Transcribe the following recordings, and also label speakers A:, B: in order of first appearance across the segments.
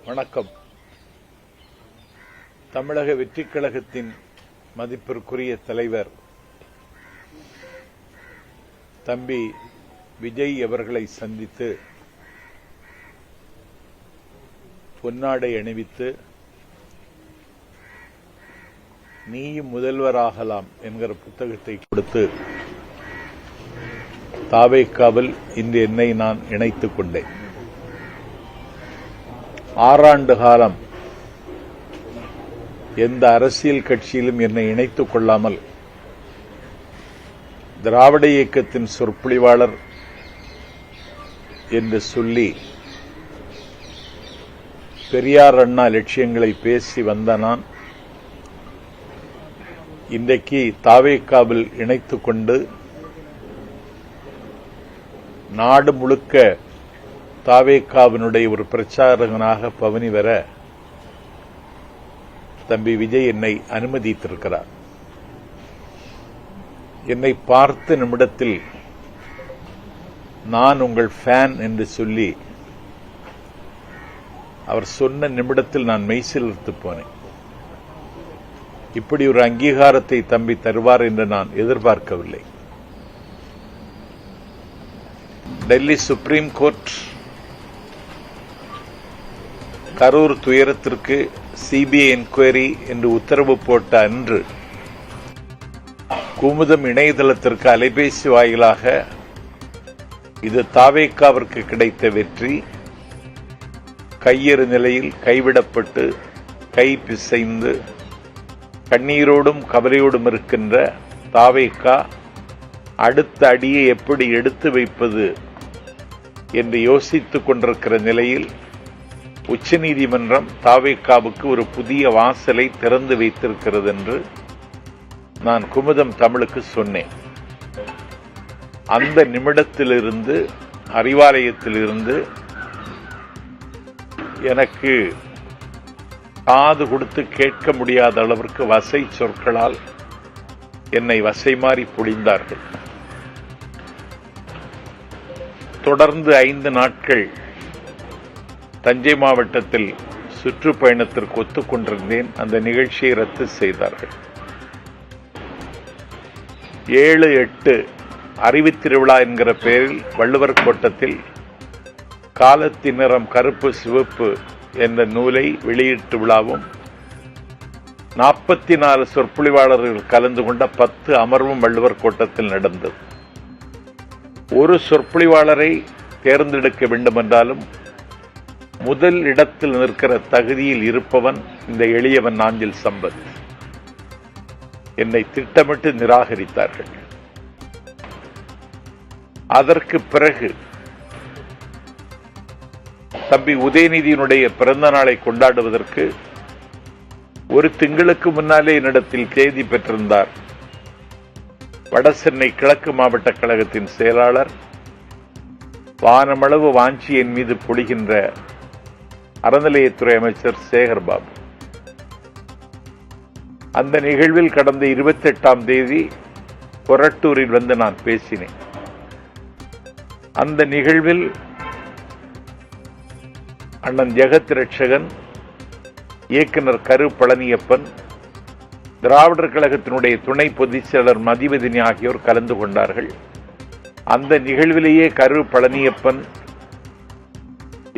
A: வணக்கம். தமிழக வெற்றிக் கழகத்தின் மதிப்பிற்குரிய தலைவர் தம்பி விஜய் அவர்களை சந்தித்து பொன்னாடை அணிவித்து நீயும் முதல்வராகலாம் என்கிற புத்தகத்தை கொடுத்து தாவேக்காவில் இன்று என்னை நான் இணைத்துக் கொண்டேன். 6 ஆண்டு காலம் எந்த அரசியல் கட்சியிலும் என்னை இணைத்துக் கொள்ளாமல் திராவிட இயக்கத்தின் சொற்பொழிவாளர் என்று சொல்லி பெரியார் அண்ணா லட்சியங்களை பேசி வந்த நான் இன்றைக்கு தாவேக்காவில் இணைத்துக் கொண்டு நாடு முழுக்க தாவேக்காவினுடைய ஒரு பிரச்சாரகனாக பவனி வர தம்பி விஜய் என்னை அனுமதித்திருக்கிறார். என்னை பார்த்த நிமிடத்தில் நான் உங்கள் ஃபேன் என்று சொல்லி அவர் சொன்ன நிமிடத்தில் நான் மெய்சிலிர்த்து போனேன். இப்படி ஒரு அங்கீகாரத்தை தம்பி தருவார் என்று நான் எதிர்பார்க்கவில்லை. டெல்லி சுப்ரீம் கோர்ட் கரூர் துயரத்திற்கு சிபிஐ என்கொயரி என்று உத்தரவு போட்ட அன்று குமுதம் இணையதளத்திற்கு அலைபேசி வாயிலாக இது தாவேக்காவிற்கு கிடைத்த வெற்றி, கையறு நிலையில் கைவிடப்பட்டு கை பிசைந்து கண்ணீரோடும் கவலையோடும் இருக்கின்ற தாவேக்கா அடுத்த அடியை எப்படி எடுத்து வைப்பது என்று யோசித்துக் கொண்டிருக்கிற நிலையில் உச்சநீதிமன்றம் தாவேக்காவுக்கு ஒரு புதிய வாசலை திறந்து வைத்திருக்கிறது என்று நான் குமுதம் தமிழுக்கு சொன்னேன். அந்த நிமிடத்திலிருந்து அறிவாலயத்திலிருந்து எனக்கு காது கொடுத்து கேட்க முடியாத அளவிற்கு வசை சொற்களால் என்னை வசை மாறி பொழிந்தார்கள். தொடர்ந்து 5 நாட்கள் தஞ்சை மாவட்டத்தில் சுற்றுப்பயணத்திற்கு ஒத்துக்கொண்டிருந்தேன். அந்த நிகழ்ச்சியை ரத்து செய்தார்கள். 7-8 அறிவுத்திருவிழா என்கிற பெயரில் வள்ளுவர் கோட்டத்தில் காலத்தின் நிறம் கருப்பு சிவப்பு என்ற நூலை வெளியீட்டு விழாவும் 44 சொற்பொழிவாளர்கள் கலந்து கொண்ட 10 அமர்வும் வள்ளுவர் கோட்டத்தில் நடந்தது. ஒரு சொற்பொழிவாளரை தேர்ந்தெடுக்க வேண்டுமென்றாலும் முதல் இடத்தில் நிற்கிற தகுதியில் இருப்பவன் இந்த எளியவன் நாஞ்சில் சம்பத். என்னை திட்டமிட்டு நிராகரித்தார்கள். அதற்கு பிறகு தம்பி உதயநிதியினுடைய பிறந்த நாளை கொண்டாடுவதற்கு ஒரு திங்களுக்கு முன்னாலே என்னிடத்தில் தேதி பெற்றிருந்தார் வடசென்னை கிழக்கு மாவட்ட கழகத்தின் செயலாளர், வானமளவு வாஞ்சி என் மீது பொழிகின்ற அறநிலையத்துறை அமைச்சர் சேகர்பாபு. அந்த நிகழ்வில் கடந்த 28ஆம் தேதி கொரட்டூரில் வந்து நான் பேசினேன். அந்த நிகழ்வில் அண்ணன் ஜெகத் ரட்சகன், இயக்குனர் கரு பழனியப்பன், திராவிடர் கழகத்தினுடைய துணை பொதுச் செயலர் மதிவதினி ஆகியோர் கலந்து கொண்டார்கள். அந்த நிகழ்விலேயே கரு பழனியப்பன்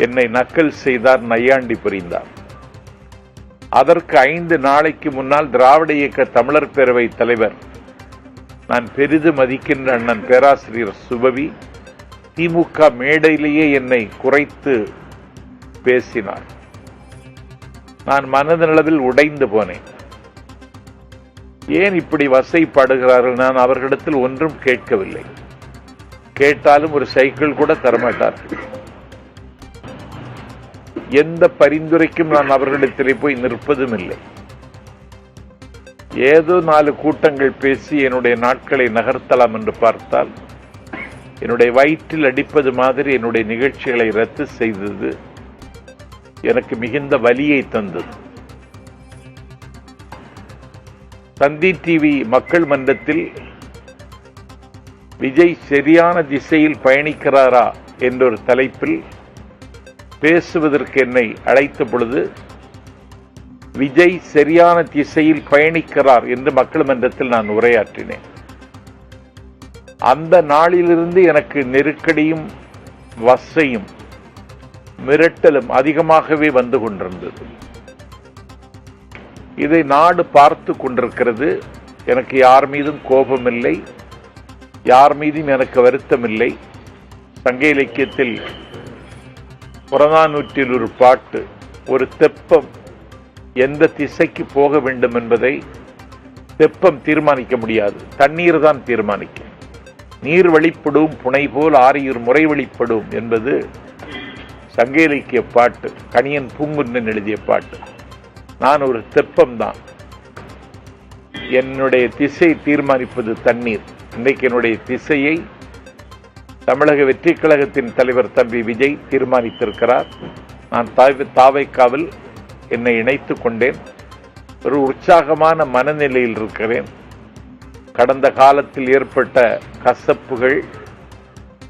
A: என்னை நக்கல் செய்தார், நையாண்டி புரிந்தார். அதற்கு 5 நாளைக்கு முன்னால் திராவிட இயக்க தமிழர் பேரவை தலைவர், நான் பெரிதும் மதிக்கின்ற அண்ணன் பேராசிரியர் சுபவி திமுக மேடையிலேயே என்னை குறைத்து பேசினார். நான் மனதளவில் உடைந்து போனேன். ஏன் இப்படி வசைப்படுகிறார்கள்? நான் அவர்களிடத்தில் ஒன்றும் கேட்கவில்லை. கேட்டாலும் ஒரு சைக்கிள் கூட தரமாட்டார்கள். எந்த பரிந்துரைக்கும் நான் அவர்களிடத்திலே போய் நிற்பதும் இல்லை. ஏதோ 4 கூட்டங்கள் பேசி என்னுடைய நாட்களை நகர்த்தலாம் என்று பார்த்தால் என்னுடைய வயிற்றில் அடிப்பது மாதிரி என்னுடைய நிகழ்ச்சிகளை ரத்து செய்தது எனக்கு மிகுந்த வலியை தந்தது. தந்தி டிவி மக்கள் மன்றத்தில் விஜய் சரியான திசையில் பயணிக்கிறாரா என்ற ஒரு தலைப்பில் பேசுவதற்கு என்னை அழைத்த பொழுது விஜய் சரியான திசையில் பயணிக்கிறார் என்று மக்கள் மன்றத்தில் நான் உரையாற்றினேன். அந்த நாளிலிருந்து எனக்கு நெருக்கடியும் வசையும் மிரட்டலும் அதிகமாகவே வந்து கொண்டிருந்தது. இதை நாடு பார்த்து கொண்டிருக்கிறது. எனக்கு யார் மீதும் கோபமில்லை, யார் மீதும் எனக்கு வருத்தமில்லை. சங்க இலக்கியத்தில் புறநானூற்றில் ஒரு பாட்டு, ஒரு தெப்பம் எந்த திசைக்கு போக வேண்டும் என்பதை தெப்பம் தீர்மானிக்க முடியாது, தண்ணீர் தான் தீர்மானிக்கும். நீர் வழிப்படும் புனை போல் ஆரியூர் முறை வழிப்படும் என்பது சங்க இலக்கிய பாட்டு, கணியன் பூங்குன்றன் எழுதிய பாட்டு. நான் ஒரு தெப்பம் தான், என்னுடைய திசை தீர்மானிப்பது தண்ணீர். இன்றைக்கு என்னுடைய திசையை தமிழக வெற்றி கழகத்தின் தலைவர் தம்பி விஜய் தீர்மானித்திருக்கிறார். நான் தாவைக்காவில் என்னை இணைத்துக் கொண்டேன். ஒரு உற்சாகமான மனநிலையில் இருக்கிறேன். கடந்த காலத்தில் ஏற்பட்ட கசப்புகள்,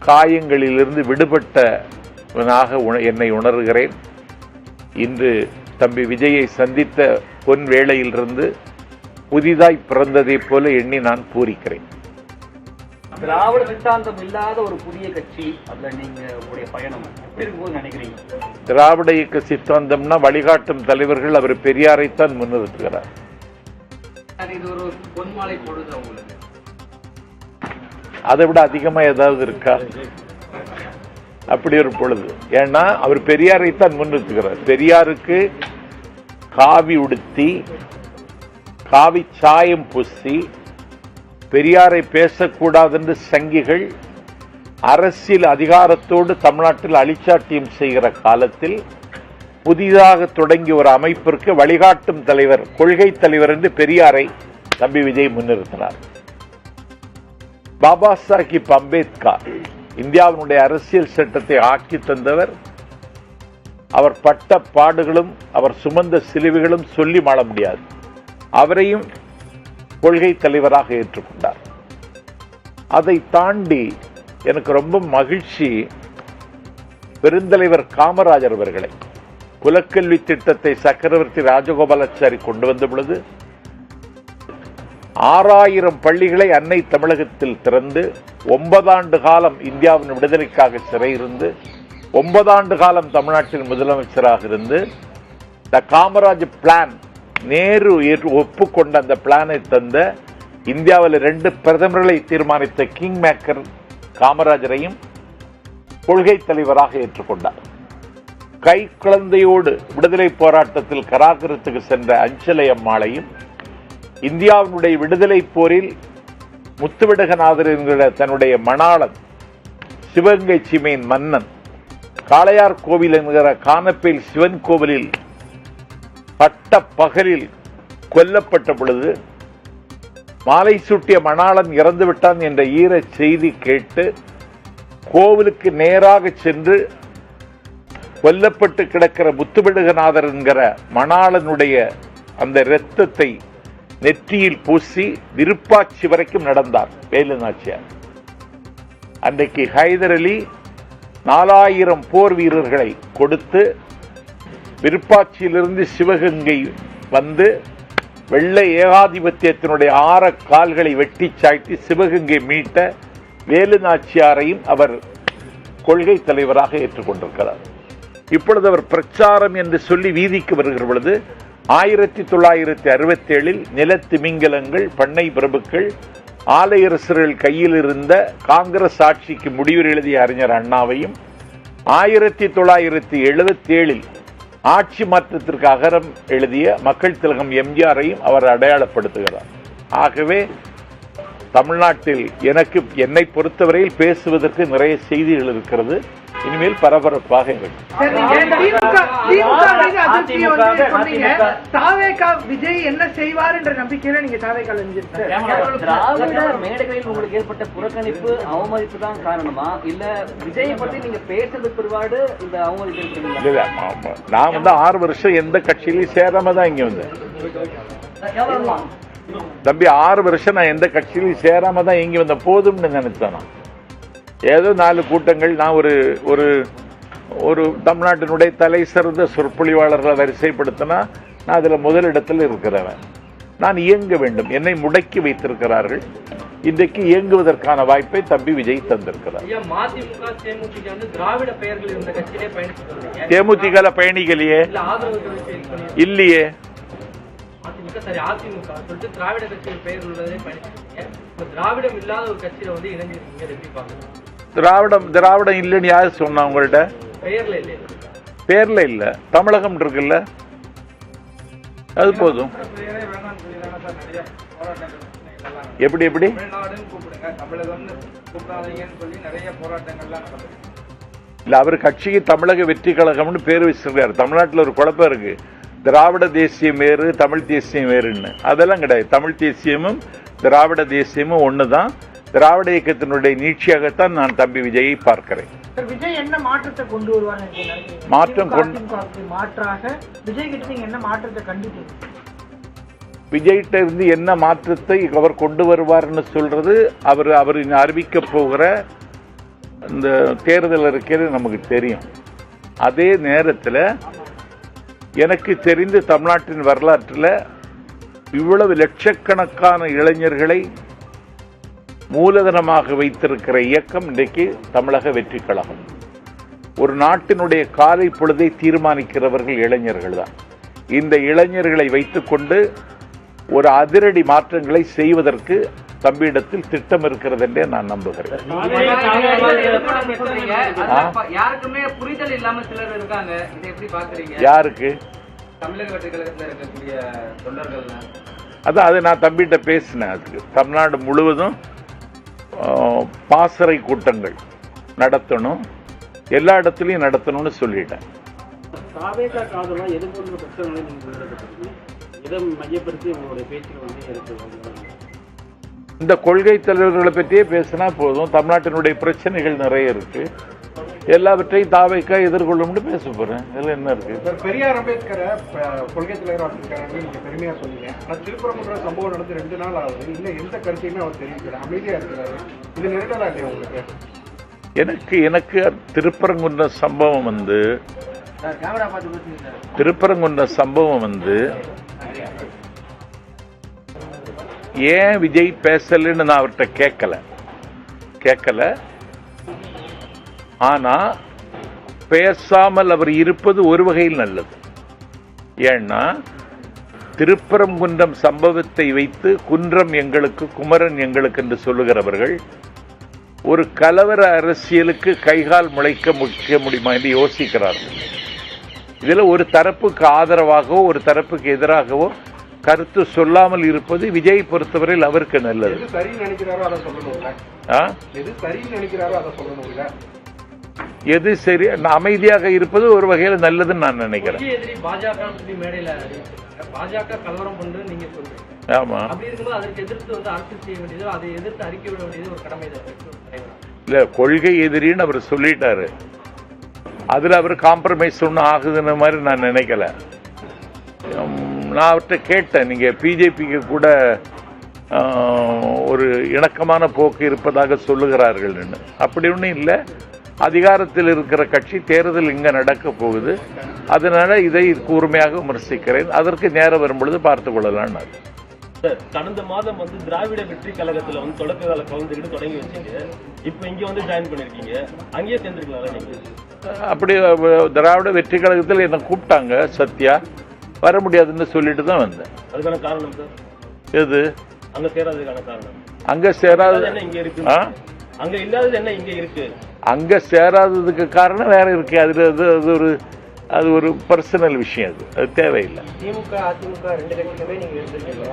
A: காயங்களிலிருந்து விடுபட்டவனாக என்னை உணர்கிறேன். இன்று தம்பி விஜயை சந்தித்த பொன் வேளையிலிருந்து புதிதாய் பிறந்ததை போல எண்ணி நான் பூரிக்கிறேன்.
B: திராவிட சித்தாந்தம் இல்லாத ஒரு புதிய கட்சி, அதுல நீங்க உங்களுடைய பயணம் எப்படி இருக்கும்போது நினைக்கிறீங்க?
A: திராவிட இயக்க சித்தாந்தம்னா வழிகாட்டும் தலைவர்கள் அவர் பெரியாரைத்தான் முன்னிறுத்துகிறார்.
B: இது ஒரு பொன்மாலை பொழுது உங்களுக்கு
A: அதை விட அதிகமா ஏதாவது இருக்கா? அப்படி ஒரு பொழுது. ஏன்னா அவர் பெரியாரைத்தான் முன்னிறுத்துகிறார். பெரியாருக்கு காவி உடுத்தி, காவி சாயம் பூசி, பெரியாரை பேசக்கூடாது என்று சங்கிகள் அரசியல் அதிகாரத்தோடு தமிழ்நாட்டில் அழிச்சாட்டியம் செய்கிற காலத்தில் புதிதாக தொடங்கிய ஒரு அமைப்பிற்கு வழிகாட்டும் தலைவர், கொள்கை தலைவர் என்று பெரியாரை தம்பி விஜய் முன்னிறுத்தினார். பாபா சாஹிப் அம்பேத்கர் இந்தியாவினுடைய அரசியல் சட்டத்தை ஆக்கி தந்தவர். அவர் பட்ட பாடுகளும் அவர் சுமந்த சிலுவைகளும் சொல்லி மாள முடியாது. அவரையும் கொள்கை தலைவராக ஏற்றுக்கொண்டார். அதை தாண்டி எனக்கு ரொம்ப மகிழ்ச்சி, பெருந்தலைவர் காமராஜர் அவர்களை குலக்கல்வி திட்டத்தை சக்கரவர்த்தி ராஜகோபாலாச்சாரி கொண்டு வந்த பொழுது 6000 பள்ளிகளை அன்னை தமிழகத்தில் திறந்து 9 ஆண்டு காலம் இந்தியாவின் விடுதலைக்காக சிறையிருந்து 9 ஆண்டு காலம் தமிழ்நாட்டில் முதலமைச்சராக இருந்து த காமராஜ் பிளான், நேரு ஒப்புக்கொண்ட அந்த பிளானை தந்த, இந்தியாவில் 2 பிரதமர்களை தீர்மானித்த கிங் மேக்கர் காமராஜரையும் கொள்கை தலைவராக ஏற்றுக்கொண்டார். கை குழந்தையோடு விடுதலை போராட்டத்தில் கராகரத்துக்கு சென்ற அஞ்சலை அம்மாளையும், இந்தியாவினுடைய விடுதலை போரில் முத்துவிடகநாதர் என்கிற தன்னுடைய மணாளன், சிவகங்கை சீமையின் மன்னன், காளையார் கோவில் என்கிற கானப்பேல் சிவன் கோவிலில் பட்ட பகலில் கொல்லப்பட்ட பொழுது மாலை சூட்டிய மணாளன் இறந்து விட்டான் என்ற ஈர செய்தி கேட்டு கோவிலுக்கு நேராக சென்று கொல்லப்பட்டு கிடக்கிற முத்துவிடகநாதர் என்கிற மணாளனுடைய அந்த இரத்தத்தை நெற்றியில் பூசி விருப்பாட்சி வரைக்கும் நடந்தார் வேலு நாச்சியார். அன்றைக்கு ஹைதர் அலி 4000 போர் வீரர்களை கொடுத்து விருப்பாட்சியிலிருந்து சிவகங்கை வந்து வெள்ளை ஏகாதிபத்தியத்தினுடைய 6 கால்களை வெட்டி சாய்த்து சிவகங்கை மீட்ட வேலு நாச்சியாரையும் அவர் கொள்கை தலைவராக ஏற்றுக்கொண்டிருக்கிறார். இப்பொழுது அவர் பிரச்சாரம் என்று சொல்லி வீதிக்கு வருகிற பொழுது 1967 நிலத்திமிங்கலங்கள், பண்ணை பிரபுக்கள், ஆலையரசர்கள் கையில் இருந்த காங்கிரஸ் ஆட்சிக்கு முடிவு எழுதிய அறிஞர் அண்ணாவையும் 1977 ஆட்சி மாற்றத்திற்கு அகரம் எழுதிய மக்கள் திலகம் எம்ஜிஆரையும் அவர் அடையாளப்படுத்துகிறார். ஆகவே தமிழ்நாட்டில் என்னை பொறுத்தவரையில் பேசுவதற்கு நிறைய செய்திகள் இருக்கிறது. இனிமேல் பரபரப்பாக இருக்கும்.
C: விஜய் என்ன செய்வார் என்ற நம்பிக்கையில நீங்க
B: மேடைகளில் உங்களுக்கு ஏற்பட்ட புறக்கணிப்பு, அவமதிப்பு தான் காரணமா, இல்ல விஜயை பற்றி நீங்க பேசுறது பிற்பாடு இந்த அவமதிப்பு?
A: நான் 6 வருஷம் எந்த கட்சியிலையும் சேராம தான் இங்க வந்தேன் தம்பி. 6 வருஷம் நான் எந்த கட்சியிலையும் சேராம தான் இங்க வந்த போதும்னு நினைச்சேன். ஏதோ 4 கூட்டங்கள், நான் ஒரு ஒரு தமிழ்நாட்டினுடைய தலை சிறந்த சொற்பொழிவாளர்களை வரிசைப்படுத்தினா நான் அதில் முதலிடத்தில் இருக்கிறவன். நான் இயங்க வேண்டும். என்னை முடக்கி வைத்திருக்கிறார்கள். இன்றைக்கு இயங்குவதற்கான வாய்ப்பை தம்பி விஜய் தந்திருக்கிறார். தேமுதிக பயணிகளையே இல்லையே. திராவிடம் இல்லைன்னு யாரு சொன்னா உங்கள்ட்ட? பேர்ல இல்ல, தமிழகம் இருக்குல்ல, அது போதும். எப்படி இல்ல, அவர் கட்சிக்கு தமிழக வெற்றி கழகம்னு பேர் வச்சிருக்காரு. தமிழ்நாட்டில் ஒரு குழப்பம் இருக்கு, திராவிட தேசியம் வேறு தமிழ் தேசியம் வேறுன்னு. அதெல்லாம் கிடையாது. தமிழ் தேசியமும் திராவிட தேசியமும் ஒண்ணுதான். திராவிட இயக்கத்தினுடைய நீட்சியாகத்தான் நான் தம்பி விஜயை பார்க்கிறேன்.
C: விஜய் என்ன மாற்றத்தை கொண்டு வருவார்? மாற்றாக விஜய் கிட்ட நீங்க என்ன மாற்றத்தை கண்டிப்பீங்க?
A: விஜய்கிட்ட இருந்து என்ன மாற்றத்தை அவர் கொண்டு வருவார்னு சொல்றது அவர் அறிவிக்க போகிற இந்த தேர்தல் இருக்கிறது நமக்கு தெரியும். அதே நேரத்தில் எனக்கு தெரிந்து தமிழ்நாட்டின் வரலாற்றில் இவ்வளவு லட்சக்கணக்கான இளைஞர்களை மூலதனமாக வைத்திருக்கிற இயக்கம் இன்றைக்கு தமிழக வெற்றி கழகம். ஒரு நாட்டினுடைய காலை பொழுதை தீர்மானிக்கிறவர்கள் இளைஞர்கள் தான். இந்த இளைஞர்களை வைத்துக்கொண்டு ஒரு அதிரடி மாற்றங்களை செய்வதற்கு தம்பியிடத்தில் திட்டம் இருக்கிறது என்றே நான் நம்புகிறேன்.
B: யாருக்குமே புரிதல் இல்லாம சிலர் இருக்காங்க. இதை எப்படி பாக்குறீங்க?
A: யாருக்கு?
B: தமிழக வெற்றி கழகத்தில் இருக்கக்கூடிய தொண்டர்கள்.
A: அதான் அது நான் தம்பிகிட்ட பேசினேன். அதுக்கு தமிழ்நாடு முழுவதும் பாசறை கூட்டங்கள் நடத்தணும், எல்லா இடத்துலையும் நடத்தணும்னு சொல்லிட்டேன். இந்த கொள்கை தலைவர்களை பற்றியே பேசினா போதும். தமிழ்நாட்டினுடைய பிரச்சனைகள் நிறைய இருக்கு, எல்லாவற்றையும் தாவைக்கா எதிர்கொள்ளும்னு பேச போறேன். இதுல என்ன இருக்கு?
D: பெரியார் அம்பேத்கரை கொள்கை தலைவர் நீங்க பெருமையா சொன்னீங்க. ஆனா திருப்பரங்குன்ற சம்பவம் நடந்து 2 நாள் ஆகுது, இன்னும் எந்த கருத்தையுமே அவர் தெரிவிக்கிறார், அமைதியா இருக்கிறாரு. இது நெருடலா இல்லையா உங்களுக்கு?
A: எனக்கு திருப்பரங்குன்ற சம்பவம் வந்து ஏன் விஜய் பேசலன்னு நான் அவர்கிட்ட கேட்கல. ஆனா பேசாமல் அவர் இருப்பது ஒரு வகையில் நல்லது. ஏன்னா திருப்பரங்குன்றம் சம்பவத்தை வைத்து குன்றம் எங்களுக்கு குமரன் எங்களுக்கு என்று சொல்லுகிறவர்கள் ஒரு கலவர அரசியலுக்கு கைகால் முளைக்க முடியுமா என்று யோசிக்கிறார்கள். இதுல ஒரு தரப்புக்கு ஆதரவாகவோ ஒரு தரப்புக்கு எதிராகவோ கருத்து சொல்லாமல் இருப்பது விஜய் பொறுத்தவரையில் அவருக்கு நல்லது. எது சரி, அமைதியாக இருப்பது ஒரு வகையில் நல்லதுன்னு நான் நினைக்கிறேன். ஆமா, இல்ல கொள்கை எதிரின்னு அவர் சொல்லிட்டாரு. அதுல அவர் காம்ப்ரமைஸ் ஒன்னும் ஆகுதுன்னு மாதிரி நான் நினைக்கல. நான் அவர்கிட்ட கேட்டேன், நீங்க பிஜேபிக்கு கூட ஒரு இணக்கமான போக்கு இருப்பதாக சொல்லுகிறார்கள். அப்படி ஒன்றும் இல்லை. அதிகாரத்தில் இருக்கிற கட்சி தேர்தல் இங்க நடக்க போகுது, அதனால இதை கூர்மையாக விமர்சிக்கிறேன். அதற்கு நேரம் வரும்பொழுது பார்த்துக் கொள்ளலாம்.
E: கடந்த மாதம் வந்து திராவிட வெற்றி கழகத்துல வந்து தொடக்க கால கவுந்துக்கிட்டு தொடங்கி வச்சீங்க. இப்ப இங்க வந்து ஜாயின் பண்ணிருக்கீங்க, அங்கேயே சேர்ந்துருக்கலாம் நீங்க.
A: அப்படி திராவிட வெற்றி கழகத்தில் என்ன கூப்பிட்டாங்க, சத்யா வர முடியாதுன்னு சொல்லிட்டு தான் வந்தேன்.
E: அதுக்கான காரணம் சார்
A: எது?
E: அங்க சேராததுக்கான காரணம்.
A: அங்க சேராதது
E: என்ன இங்க இருக்கு? அங்க இல்லாதது என்ன இங்க இருக்கு?
A: அங்க சேராததுக்கு காரணம் வேற இருக்கு. அது ஒரு பர்சனல் விஷயம். அது தேவையில்லை.
B: திமுக அதிமுக 2 கட்சிகளுமே நீங்க இருந்திருக்கீங்க.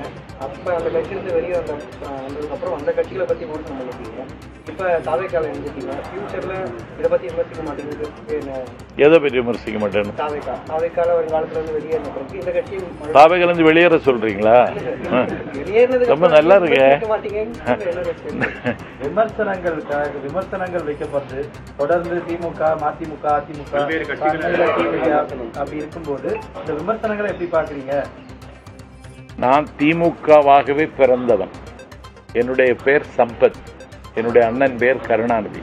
B: அப்ப அந்த கட்சியிலிருந்து வெளியே வந்ததுக்கப்புறம் அந்த கட்சிகளை பத்தி விமர்சனம் பண்ணிருக்கீங்க. இப்ப தாவேக்கால இருந்துட்டீங்க. ஃபியூச்சர்ல இதை பத்தி விமர்சிக்க மாட்டேங்குது.
A: எதை பற்றி விமர்சிக்க மாட்டேன்னு?
B: தாவேக்கால ஒரு காலத்துல இருந்து வெளியே பிறகு இந்த கட்சியும்
A: தாவேக்கால இருந்து வெளியேற சொல்றீங்களா? ரொம்ப நல்லா இருக்கு.
F: விமர்சனங்கள் வைக்கப்பட்டு தொடர்ந்து திமுக மதிமுக அதிமுக அப்படி இருக்கும்போது இந்த விமர்சனங்களை எப்படி பாக்குறீங்க?
A: நான் திமுகவாகவே பிறந்தவன். என்னுடைய பேர் சம்பத், என்னுடைய அண்ணன் பேர் கருணாநிதி,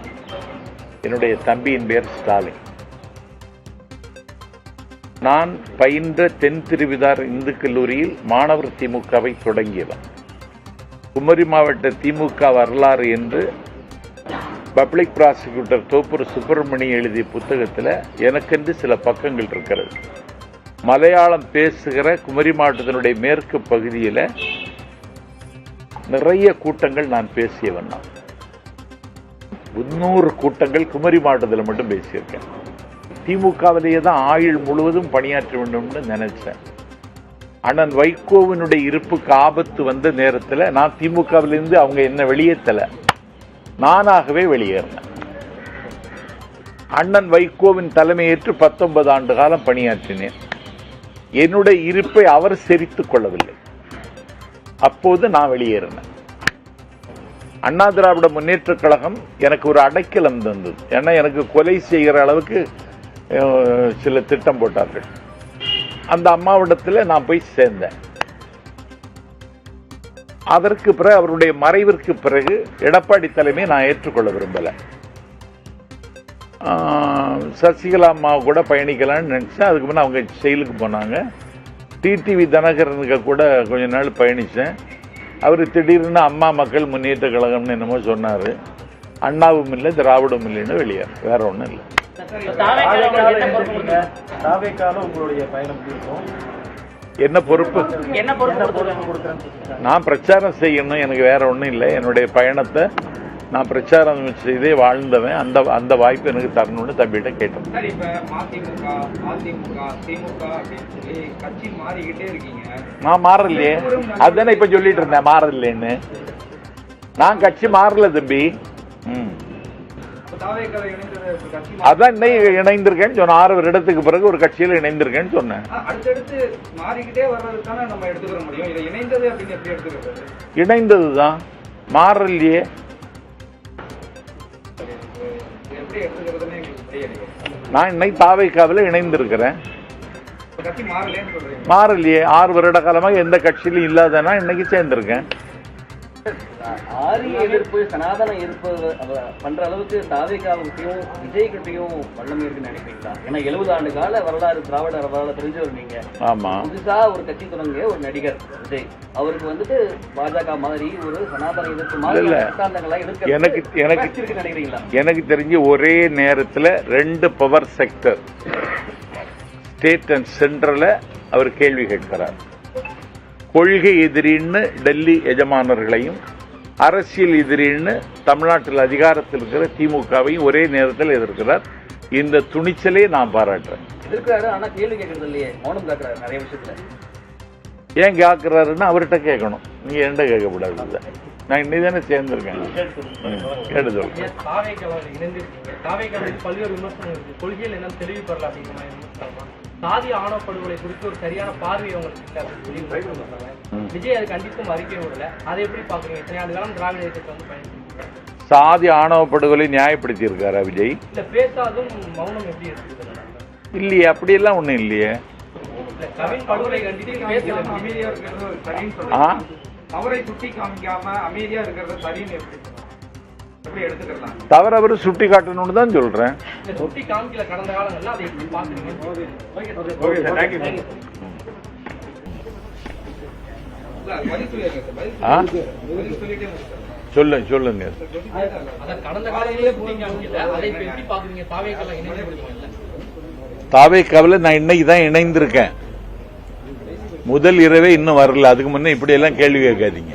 A: என்னுடைய தம்பியின் பேர் ஸ்டாலின். நான் பயின்ற தென் திருவிதார் இந்து கல்லூரியில் மாணவர் திமுகவை தொடங்கியவன். குமரி மாவட்ட திமுக வரலாறு என்று பப்ளிக் ப்ராசிக்யூட்டர் தோப்பூர் சுப்பிரமணி எழுதிய புத்தகத்தில் எனக்கென்று சில பக்கங்கள் இருக்கிறது. மலையாளம் பேசுகிற குமரி மாவட்டத்தினுடைய மேற்கு பகுதியில் நிறைய கூட்டங்கள் நான் பேசியவன். நான் 300 கூட்டங்கள் குமரி மாவட்டத்தில் மட்டும் பேசியிருக்கேன். திமுகவிலேயே தான் ஆயுள் முழுவதும் பணியாற்ற வேண்டும்னு நினைச்சேன். அண்ணன் வைகோவினுடைய இருப்புக்கு ஆபத்து வந்த நேரத்தில் நான் திமுகவிலிருந்து அவங்க என்ன வெளியேற்றல, நானாகவே வெளியேறினேன். அண்ணன் வைகோவின் தலைமையேற்று 19 ஆண்டு காலம் பணியாற்றினேன். என்னுடைய இருப்பை அவர் செறித்துக் கொள்ளவில்லை. அப்போது நான் வெளியேறினேன். அண்ணா திராவிட முன்னேற்றக் கழகம் எனக்கு ஒரு அடைக்கலம் தந்தது. ஏன்னா எனக்கு கொலை செய்கிற அளவுக்கு சில திட்டம் போட்டார்கள். அந்த அம்மாவிடத்தில் நான் போய் சேர்ந்தேன். அதற்கு பிறகு அவருடைய மறைவிற்கு பிறகு எடப்பாடி தலைமையை நான் ஏற்றுக்கொள்ள விரும்பல. சசிகலா அம்மா கூட பயணிக்கலாம்னு நினைச்சேன். அதுக்கு முன்னே அவங்க செயலுக்கு போனாங்க. டிடிவி தினகரனுக்கு கூட கொஞ்ச நாள் பயணிச்சேன். அவர் திடீர்னு அம்மா மக்கள் முன்னேற்ற கழகம்னு என்னமோ சொன்னார். அண்ணாவும் இல்லை திராவிடமும் இல்லைன்னு வெளியேற, வேற ஒன்றும் இல்லை.
F: உங்களுடைய பயணம் இருக்கும்.
A: என்ன பொறுப்பு? நான் பிரச்சாரம் செய்யணும், எனக்கு வேற ஒன்றும் இல்லை. என்னுடைய பயணத்தை நான் பிரச்சாரம் செய்தே வாழ்ந்தவன். அந்த வாய்ப்பு எனக்கு தரணும்னு தம்பிகிட்ட கேட்டேன்.
B: சார், இப்ப மதிமுக, அதிமுக, திமுக அப்படின்னு சொல்லி கட்சி மாறிக்கிட்டே இருக்கீங்க.
A: நான் மாறலையே, அதுதானே இப்ப சொல்லிட்டு இருந்தேன் மாறலைன்னு. நான் கட்சி மாறல தம்பி. அதான் இன்னைக்கு இணைந்திருக்கேன்னு சொன்ன. 6 வருடத்துக்கு பிறகு ஒரு கட்சியில் இணைந்திருக்கேன்னு சொன்னேன்.
B: அடுத்தடுத்து மாறிக்கிட்டே வர்றதுக்கான நம்ம எடுத்துக்கிற முடியும். இதை இணைந்தது அப்படின்னு எப்படி எடுத்துக்கிறது?
A: இணைந்ததுதான், மாறலையே.
B: எப்படி எடுத்துக்கிறதுன்னு எங்களுக்கு தெரியலையே.
A: நான் இன்னைக்கு தாவேக்காவில் இணைந்திருக்கிறேன்.
B: கட்சி மாறலேன்னு சொல்றீங்க?
A: மாறலையே. 6 வருட காலமாக எந்த கட்சியிலும் இல்லாதனா இன்னைக்கு சேர்ந்திருக்கேன்.
G: ஆரிய எதிர்ப்பு, சனாதன எதிர்ப்பு பண்ற அளவுக்கு தாவேகாவுக்கும் விஜய் கிட்டையும் வல்லமை இருக்குன்னு நினைப்பீங்களா? ஏன்னா 70 ஆண்டு கால வரலாறு, திராவிட வரலாறு தெரிஞ்சவர் நீங்க.
A: ஆமா.
G: புதுசா ஒரு கட்சி தொடங்கிய ஒரு நடிகர் விஜய், அவருக்கு வந்துட்டு பாஜக மாதிரி ஒரு சனாதன எதிர்ப்பு மாதிரி நினைக்கிறீங்களா?
A: எனக்கு தெரிஞ்சு ஒரே நேரத்தில் 2 power sector, state and central, அவர் கேள்வி கேட்கிறார். கொள்கை எதிரின்னு டெல்லி எஜமானர்களையும், அரசியல் எதிரின்னு தமிழ்நாட்டில் அதிகாரத்தில் இருக்கிற திமுகவையும் ஒரே நேரத்தில் எதிர்க்கிறார். இந்த துணிச்சலே நான் பாராட்டுறேன்.
G: எதிர்க்கிறாரு, ஆனா கேள்வி கேட்கறது இல்லையே, மௌனம் காக்குறாரு நிறைய விஷயத்துல.
A: ஏன் கேட்கிறாருன்னு அவர்கிட்ட கேட்கணும், நீங்க என்கிட்ட கேட்கக்கூடாது. நான் இன்னைக்கு தானே சேர்ந்திருக்கேன், கேட்டு சொல்றேன்.
H: பல்வேறு விமர்சனம் இருக்கு. கொள்கையில் என்ன தெளிவுபடல அப்படிங்கிற மாதிரி விமர்சனம். சாதி ஆணவ படுகொலை குறித்து ஒரு சரியான பார்வை அவங்களுக்கு இல்லை அப்படின்னு சொல்லி விஜய் அது கண்டித்தும் அறிக்கை விடல. அதை எப்படி பாக்குறீங்க? இத்தனை ஆண்டு காலம் திராவிட இயக்கத்தை வந்து பயணிச்சிருக்கீங்க.
A: சாதி ஆணவ படுகொலை நியாயப்படுத்தி இருக்காரா விஜய்?
H: இல்ல, பேசாதும் மௌனம் எப்படி இருக்குது?
A: இல்லையே, அப்படியெல்லாம் ஒண்ணும் இல்லையே.
H: கவின் படுகொலை கண்டித்து பேசாம அமைதியா இருக்கிறது சரின்னு சொல்றேன். அவரை சுட்டி காமிக்காம அமைதியா இருக்கிறது சரின்னு எப்படி எடுத்துக்கலாம்?
A: தவறு அவர் சுட்டி காட்டணும்னு தான் சொல்றேன்.
H: சுட்டி காமிக்கல கடந்த காலங்கள்ல, அதை எப்படி பாக்குறீங்க?
A: சொல்லுங்க.
H: கடந்த காலங்களே சுட்டி காமிக்கல, அதை எப்படி பாக்குறீங்க? தாவேக்கால இணைந்து
A: தாவேக்காவில் நான் இன்னைக்கு தான் இணைந்திருக்கேன். முதல் இரவே இன்னும் வரல. அதுக்கு முன்னே இப்படி எல்லாம் கேள்வி கேட்காதீங்க.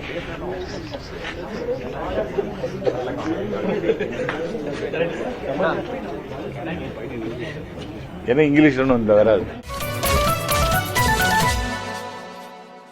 A: ஏன்னா இங்கிலீஷ் ஒன்றும் வராது.